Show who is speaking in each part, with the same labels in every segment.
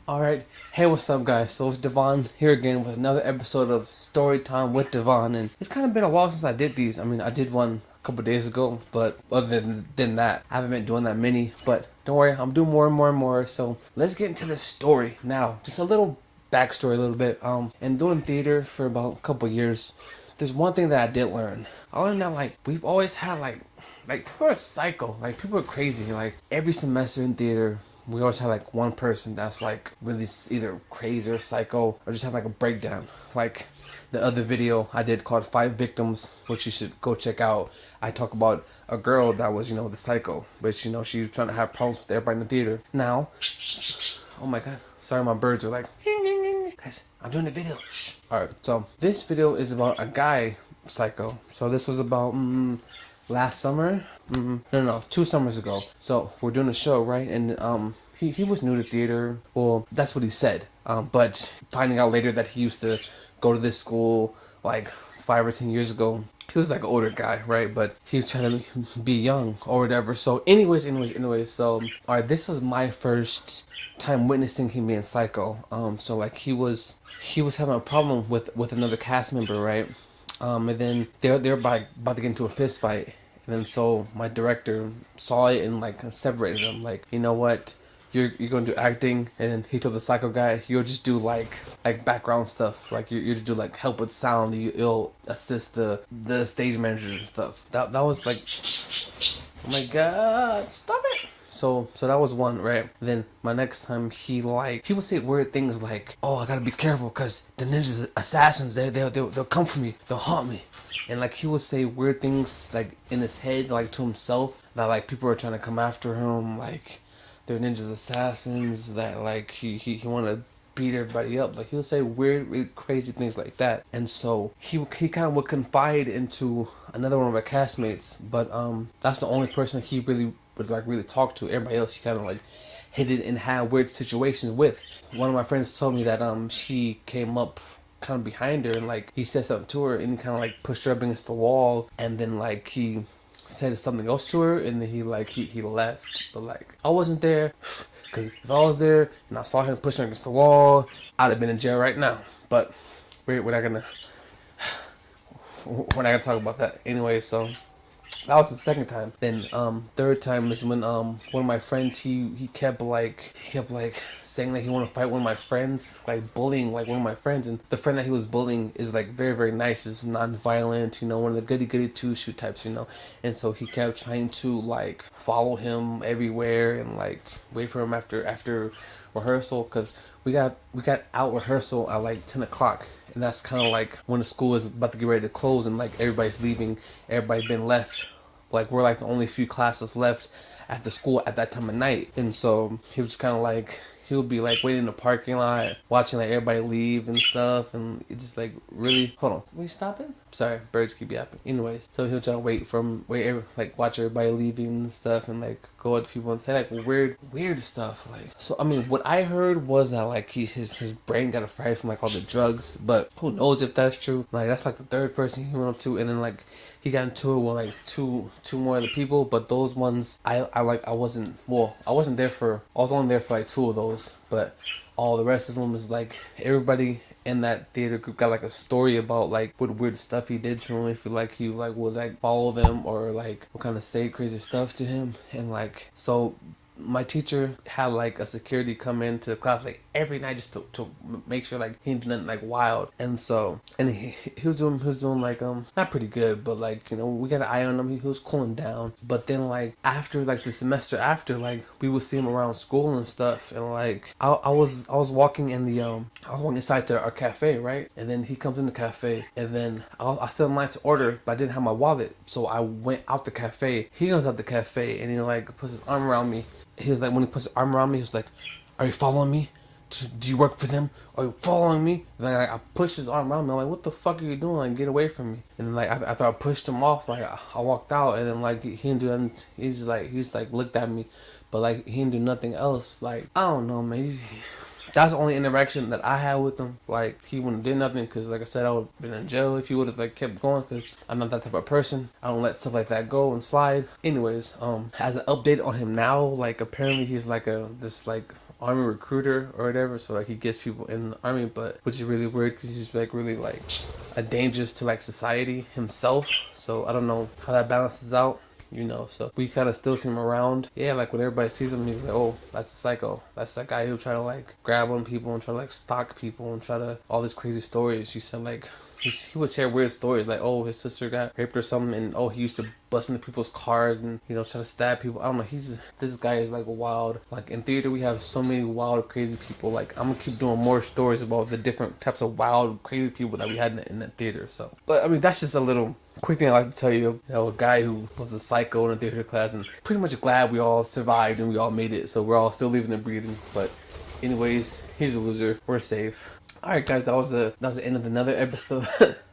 Speaker 1: Alright, hey, what's up, guys? So it's Devon here again with another episode of Storytime with Devon, and it's kind of been a while since I did these. I mean, I did one a couple days ago, but other than that, I haven't been doing that many. But don't worry, I'm doing more and more and more. So let's get into the story now. Just a little backstory, a little bit. And doing theater for about a couple years, there's one thing that I did learn. I learned that we've always had like people are psycho, like people are crazy. Like every semester in theater, we always have like one person that's like really either crazy or psycho or just have like a breakdown. Like the other video I did called Five Victims, which you should go check out. I talk about a girl that was, the psycho, but she was trying to have problems with everybody in the theater. Now, oh my god, sorry, my birds are like, guys, I'm doing a video. Shh. Alright, so this video is about a guy psycho. So this was about last summer. No, 2 summers ago. So we're doing a show, right? And he was new to theater. Well, that's what he said. But finding out later that he used to go to this school like 5 or 10 years ago. He was like an older guy, right? But he was trying to be young or whatever. So anyways. So alright, this was my first time witnessing him being psycho. So like he was having a problem with another cast member, right? And then they're about to get into a fist fight. And then so my director saw it and like separated them. Like, you know what? You're gonna do acting, and then he told the psycho guy, you'll just do like background stuff. Like you just do like help with sound. You'll assist the stage managers and stuff. That was like, oh my god, stop it. So that was one, right? Then my next time he would say weird things like, oh, I gotta be careful because the ninjas assassins they'll come for me, they'll haunt me. And like he would say weird things like in his head, like to himself, that like people are trying to come after him, like they're ninjas assassins, that like he wanna beat everybody up. Like he'll say weird, really crazy things like that. And so he kind of would confide into another one of our castmates, but that's the only person he really would like really talk to. Everybody else he kind of like hid it and had weird situations with. One of my friends told me that she came up kind of behind her and like he said something to her and he kind of like pushed her up against the wall, and then like he said something else to her, and then he left. But like I wasn't there, because if I was there and I saw him pushing her against the wall, I'd have been in jail right now. But we're not gonna talk about that anyway. So that was the second time. Then third time is when one of my friends he kept saying that he wanted to fight one of my friends, like bullying like one of my friends. And the friend that he was bullying is like very, very nice, is non-violent, one of the goody two shoe types, And so he kept trying to like follow him everywhere and like wait for him after rehearsal, because we got out rehearsal at like 10 o'clock, and that's kind of like when the school is about to get ready to close and like everybody's leaving, everybody's been left. Like we're like the only few classes left at the school at that time of night. And so he was kind of like, he would be like waiting in the parking lot, watching like everybody leave and stuff, and it just like really. Hold on, are we stopping? Sorry, birds keep yapping. Anyways, so he'll try to watch everybody leaving and stuff, and like go up to people and say like weird stuff. Like, so I mean, what I heard was that like his brain got fried from like all the drugs, but who knows if that's true. Like that's like the third person he went up to, and then like he got into it with like two more other people, but those ones I wasn't there for. I was only there for like two of those, but all the rest of them is like everybody in that theater group got like a story about like what weird stuff he did to him, if he would like follow them or like what kind of say crazy stuff to him. And like so my teacher had like a security come into the class like every night just to make sure like he didn't do nothing like wild. And so he was doing like not pretty good, but like we got an eye on him. He was cooling down. But then like after like the semester after, like we would see him around school and stuff. And like I was walking in the I was walking inside to our cafe, right? And then he comes in the cafe, and then I still in line to order, but I didn't have my wallet, so I went out the cafe. He goes out the cafe and he like puts his arm around me. He was like, when he puts his arm around me, he was like, are you following me? Do you work for them? Are you following me? And then I pushed his arm around me. I'm like, what the fuck are you doing? Like, get away from me. And then like after I pushed him off, like I walked out, and then like he didn't do nothing. He just like looked at me, but like he didn't do nothing else. Like, I don't know, man. That's the only interaction that I had with him. Like, he wouldn't have did nothing, because like I said, I would have been in jail if he would have like kept going, because I'm not that type of person. I don't let stuff like that go and slide. Anyways, as an update on him now, like apparently he's like this like army recruiter or whatever. So like he gets people in the army, but which is really weird because he's like really like a dangerous to like society himself. So I don't know how that balances out. You know, so we kind of still see him around. Yeah, like when everybody sees him, he's like, oh, that's a psycho. That's that guy who try to like grab on people and try to like stalk people and try to all these crazy stories. You said like he would share weird stories like, oh, his sister got raped or something, and oh, he used to bust into people's cars and you know try to stab people. I don't know. This guy is like wild. Like in theater, we have so many wild, crazy people. Like I'm gonna keep doing more stories about the different types of wild, crazy people that we had in that theater. So, but I mean, that's just a little quick thing I like to tell you. You know, a guy who was a psycho in a theater class, and pretty much glad we all survived and we all made it. So we're all still living and breathing. But anyways, he's a loser. We're safe. Alright guys, that was the end of another episode.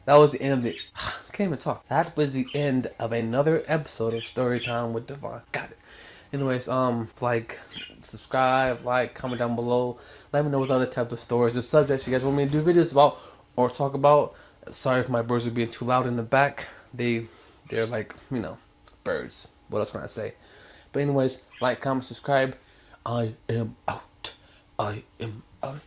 Speaker 1: That was the end of the can't even talk. That was the end of another episode of Storytime with Devon. Got it. Anyways, like, subscribe, like, comment down below. Let me know what other type of stories or subjects you guys want me to do videos about or talk about. Sorry if my birds are being too loud in the back. They're like, you know, birds. What else can I say? But anyways, like, comment, subscribe. I am out. I am out.